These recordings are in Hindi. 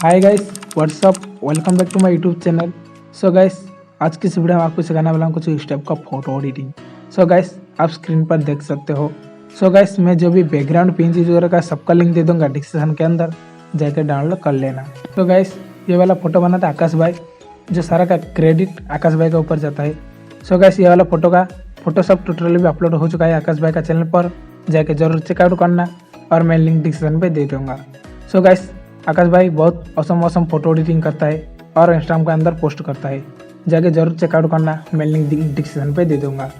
Hi guys, what's up, welcome back to my YouTube channel. So guys, आज की इस वीडियो में आपको सिखाने वाला हूँ कुछ स्टेप का फोटो एडिटिंग। सो गाइस, आप स्क्रीन पर देख सकते हो। सो गाइस, मैं जो भी बैकग्राउंड पिन वगैरह का सबका लिंक दे दूंगा डिस्क्रिप्शन के अंदर, जाकर डाउनलोड कर लेना। तो गाइस, ये वाला फोटो बना था आकाश भाई, जो सारा का क्रेडिट आकाश भाई के ऊपर जाता है। सो गाइस, ये वाला फोटो का फोटोशॉप ट्यूटोरियल भी अपलोड हो चुका है आकाश भाई का चैनल पर, जाके जरूर चेकआउट करना और मैं लिंक डिस्क्रिप्शन पे दे दूंगा। सो गाइस, आकाश भाई बहुत औसम फोटो एडिटिंग करता है और इंस्टाग्राम के अंदर पोस्ट करता है, जाके जरूर चेकआउट करना, मैं लिंक डिस्क्रिप्शन पे दे दूंगा।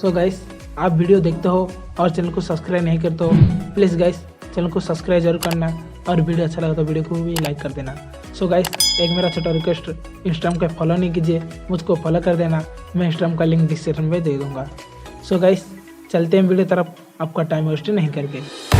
सो गाइस, आप वीडियो देखते हो और चैनल को सब्सक्राइब नहीं करते हो, प्लीज़ गाइस चैनल को सब्सक्राइब जरूर करना और वीडियो अच्छा लगा तो वीडियो को भी लाइक कर देना। सो गाइस, एक मेरा छोटा रिक्वेस्ट, इंस्टाग्राम का फॉलो नहीं कीजिए, मुझको फॉलो कर देना, मैं इंस्टाग्राम का लिंक डिस्क्रिप्शन में दे दूँगा। सो गाइस, चलते हैं वीडियो तरफ आपका टाइम वेस्ट नहीं करके।